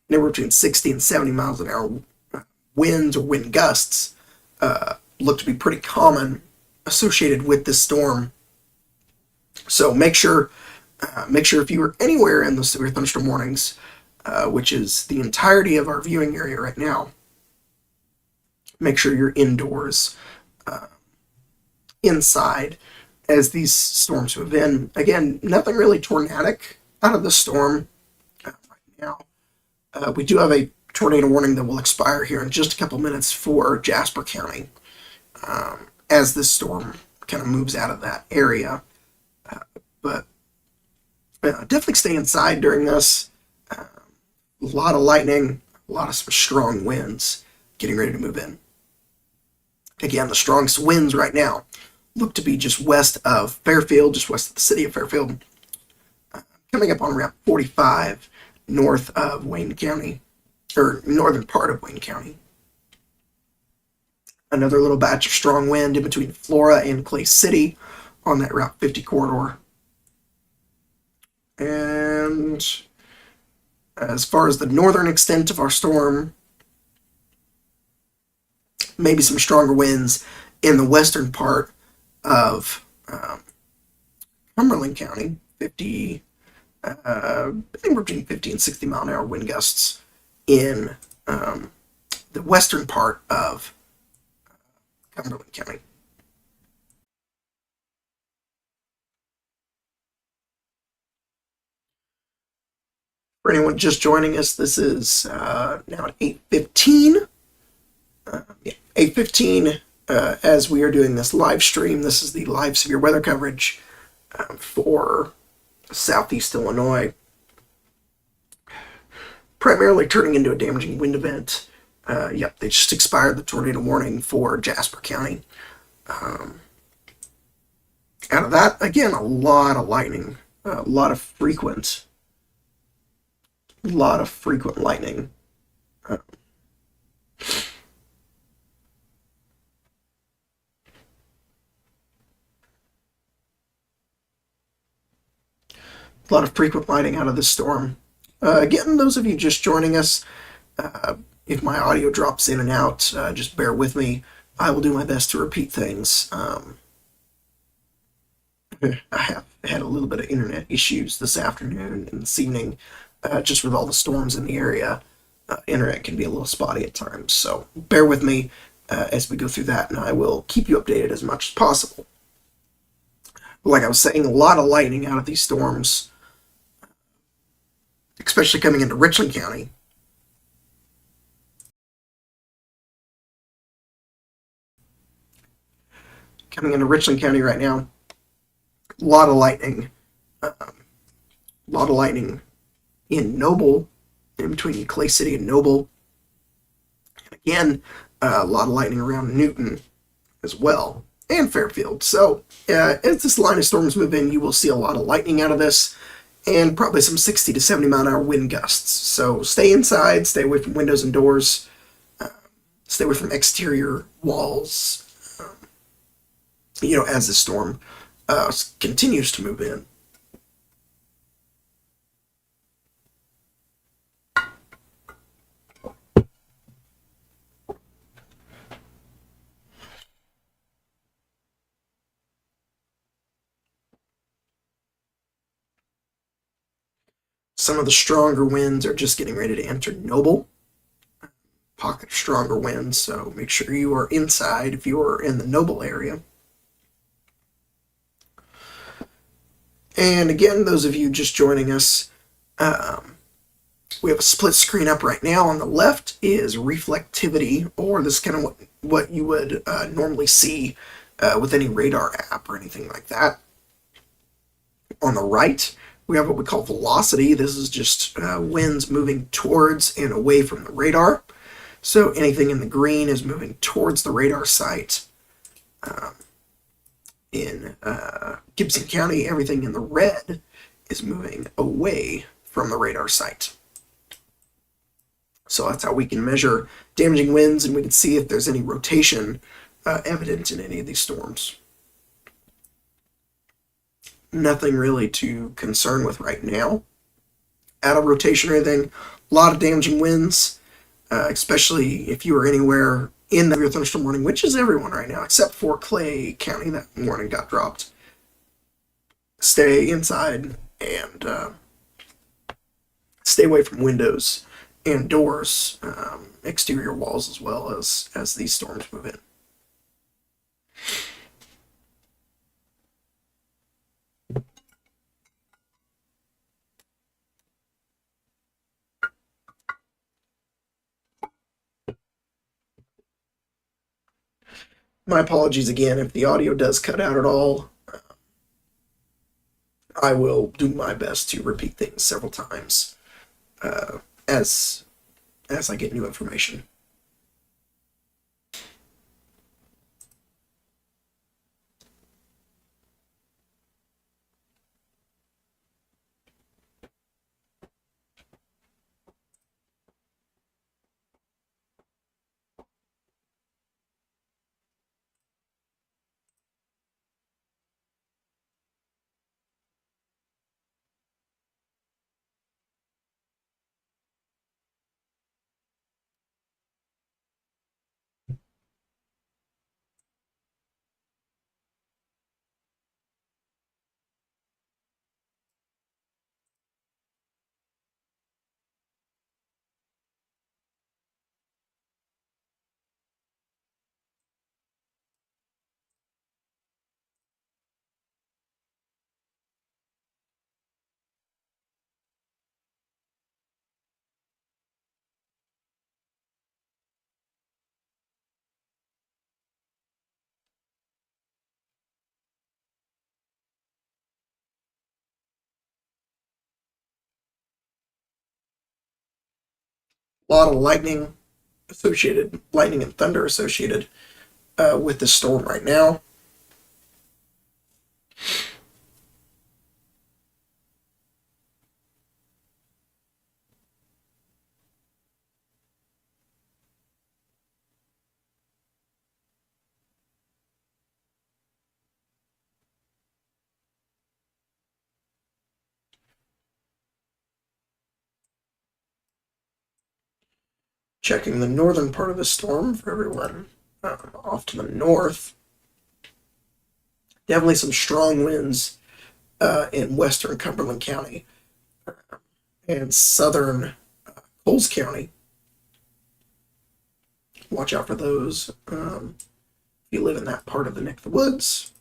Anywhere between 60 and 70 miles an hour winds or wind gusts look to be pretty common associated with this storm. So make sure if you are anywhere in the severe thunderstorm warnings, which is the entirety of our viewing area right now, make sure you're indoors, inside, as these storms move in. Again, nothing really tornadic out of the storm right now. We do have a tornado warning that will expire here in just a couple minutes for Jasper County as this storm kind of moves out of that area. But definitely stay inside during this. A lot of lightning, a lot of some strong winds getting ready to move in. Again, the strongest winds right now look to be just west of Fairfield, just west of the city of Fairfield, coming up on Route 45 north of Wayne County, or northern part of Wayne County. Another little batch of strong wind in between Flora and Clay City on that Route 50 corridor. And as far as the northern extent of our storm, maybe some stronger winds in the western part of Cumberland County, anywhere between 50 and 60 mile an hour wind gusts in the western part of Cumberland County. For anyone just joining us, this is now at 8:15. 8:15 as we are doing this live stream. This is the live severe weather coverage for Southeast Illinois. Primarily turning into a damaging wind event Yep, they just expired the tornado warning for Jasper County. Um, Out of that, again, a lot of lightning, a lot of frequent lightning. Uh, a lot of frequent lightning out of this storm. Again, those of you just joining us, uh, if my audio drops in and out, just bear with me. I will do my best to repeat things. I have had a little bit of internet issues this afternoon and this evening, just with all the storms in the area. Internet can be a little spotty at times, so bear with me as we go through that, and I will keep you updated as much as possible. Like I was saying, a lot of lightning out of these storms, especially coming into Richland County. Coming into Richland County right now, a lot of lightning. A lot of lightning in Noble, in between Clay City and Noble. And again, a lot of lightning around Newton as well, and Fairfield. So as this line of storms move in, you will see a lot of lightning out of this, and probably some 60 to 70 mile an hour wind gusts. So stay inside, stay away from windows and doors, stay away from exterior walls, as the storm continues to move in. Some of the stronger winds are just getting ready to enter Noble. Pocket of stronger winds, so make sure you are inside if you are in the Noble area. And again, those of you just joining us, we have a split screen up right now. On the left is reflectivity, or this is kind of what you would normally see with any radar app or anything like that. On the right, we have what we call velocity. This is just winds moving towards and away from the radar. So anything in the green is moving towards the radar site. In Gibson County, everything in the red is moving away from the radar site. So that's how we can measure damaging winds, and we can see if there's any rotation evident in any of these storms. Nothing really to concern with right now. Out of rotation or anything, a lot of damaging winds, especially if you are anywhere in the thunderstorm warning, which is everyone right now, except for Clay County. That warning got dropped. Stay inside and stay away from windows and doors, exterior walls, as well as these storms move in. My apologies again if the audio does cut out at all. I will do my best to repeat things several times uh, as I get new information. A lot of lightning associated, lightning and thunder associated with the storm right now. Checking the northern part of the storm for everyone off to the north. Definitely some strong winds in western Cumberland County and southern Coles County. Watch out for those if you live in that part of the neck of the woods.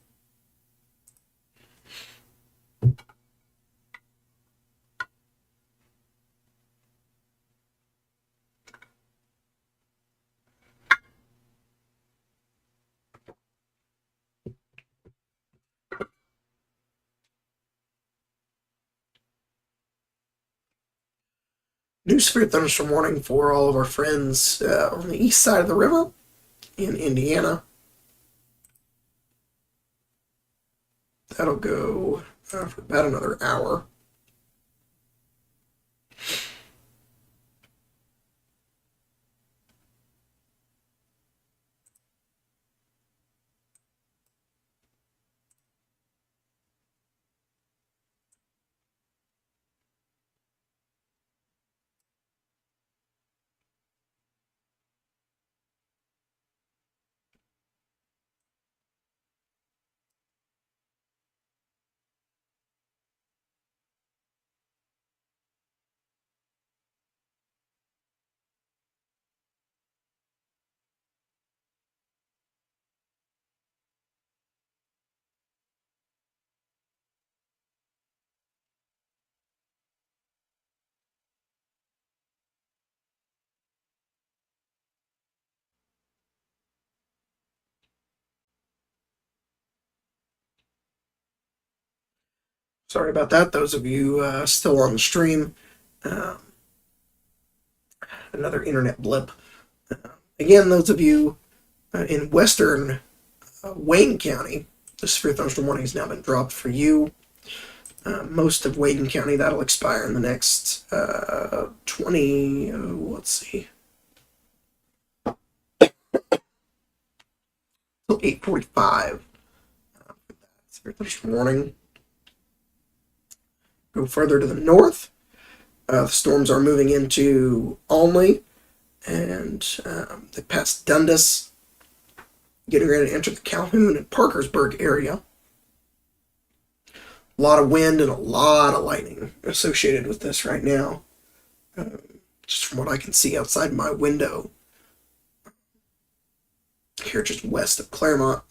New severe thunderstorm warning for all of our friends on the east side of the river in Indiana. That'll go for about another hour. Sorry about that. Those of you still on the stream, um, another internet blip. Again, those of you in western Wayne County, the severe thunderstorm warning has now been dropped for you. Most of Wayne County, that'll expire in the next 8:45. Severe thunderstorm warning. Go further to the north. The storms are moving into Olney, and they pass Dundas, getting ready to enter the Calhoun and Parkersburg area. A lot of wind and a lot of lightning associated with this right now. Just from what I can see outside my window. Here just west of Claremont.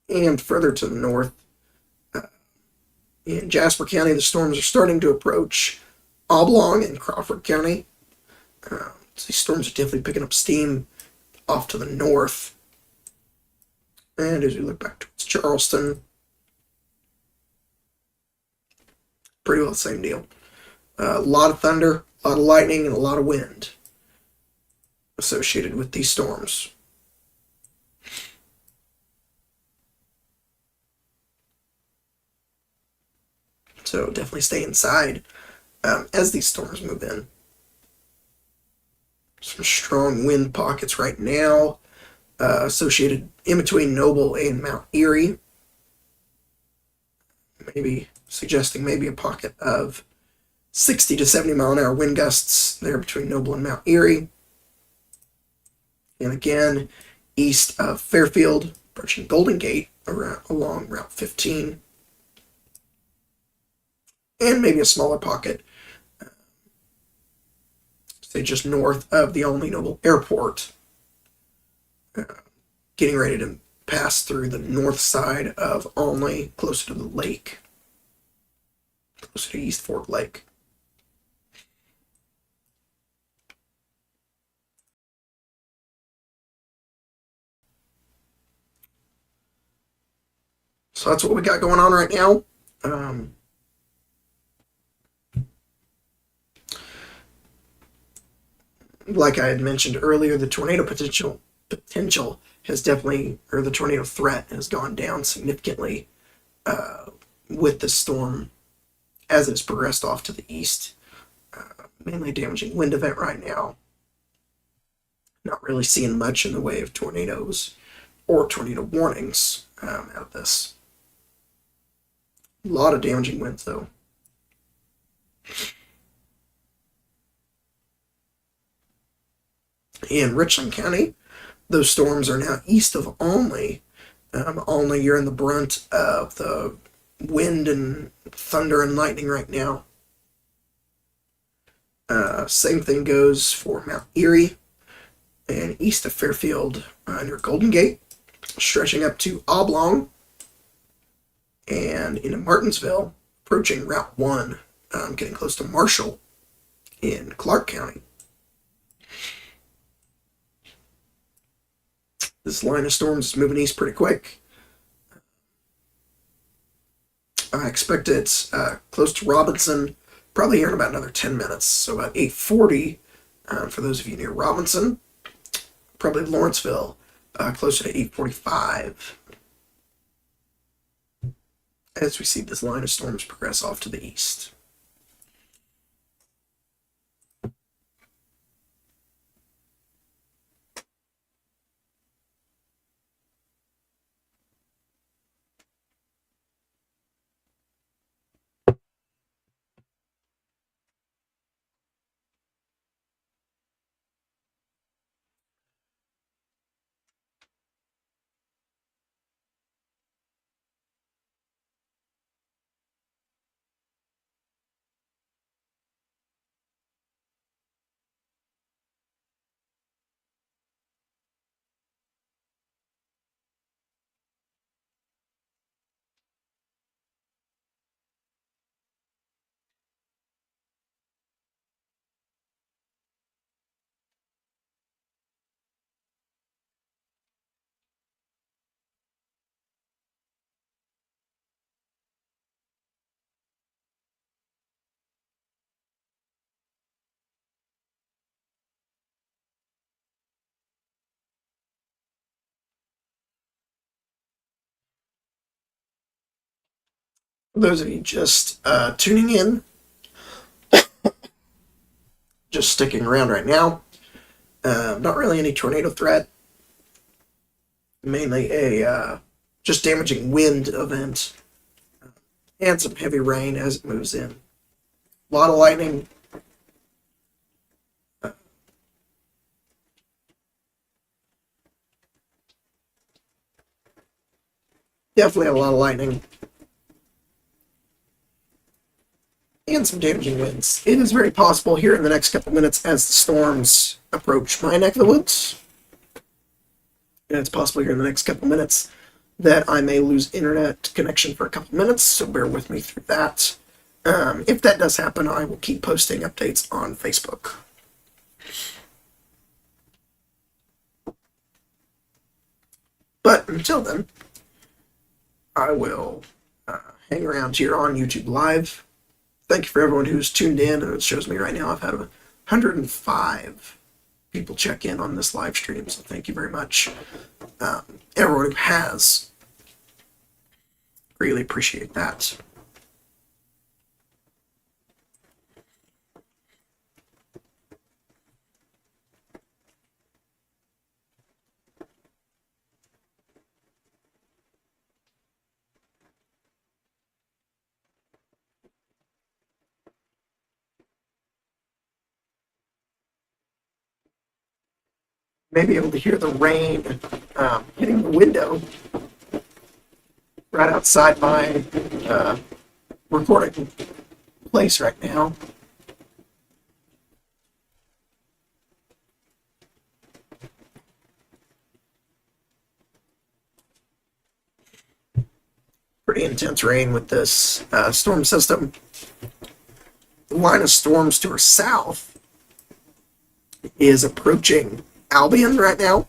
And further to the north, in Jasper County, the storms are starting to approach Oblong and Crawford County. These storms are definitely picking up steam off to the north. And as we look back towards Charleston, pretty well the same deal. A lot of thunder, a lot of lightning, and a lot of wind associated with these storms. So definitely stay inside as these storms move in. Some strong wind pockets right now associated in between Noble and Mount Erie. Maybe suggesting maybe a pocket of 60 to 70 mile an hour wind gusts there between Noble and Mount Erie. And again, east of Fairfield, approaching Golden Gate along Route 15. And maybe a smaller pocket, say just north of the Olney Noble Airport, getting ready to pass through the north side of Olney, closer to the lake, closer to East Fork Lake. So that's what we got going on right now. like I had mentioned earlier, the tornado potential has definitely, or the tornado threat has gone down significantly with the storm as it has progressed off to the east. Mainly damaging wind event right now. Not really seeing much in the way of tornadoes or tornado warnings out of this. A lot of damaging winds, though. In Richland County, those storms are now east of Olney. Olney, you're in the brunt of the wind and thunder and lightning right now. Same thing goes for Mount Erie and east of Fairfield near Golden Gate, stretching up to Oblong, and into Martinsville, approaching Route 1, getting close to Marshall in Clark County. This line of storms is moving east pretty quick. I expect it's close to Robinson, probably here in about another 10 minutes. So about 8:40 for those of you near Robinson. Probably Lawrenceville, closer to 8:45. As we see this line of storms progress off to the east. For those of you just tuning in, just sticking around right now, not really any tornado threat. Mainly a just damaging wind event and some heavy rain as it moves in. A lot of lightning. Definitely a lot of lightning. And some damaging winds. It is very possible here in the next couple minutes as the storms approach my neck of the woods, and it's possible here in the next couple minutes that I may lose internet connection for a couple minutes, so bear with me through that. If that does happen, I will keep posting updates on Facebook. But until then, I will hang around here on YouTube Live. Thank you for everyone who's tuned in. It shows me right now I've had 105 people check in on this live stream, so thank you very much. Everyone who has, really appreciate that. May be able to hear the rain hitting the window right outside my recording place right now. Pretty intense rain with this storm system. The line of storms to our south is approaching Albion right now.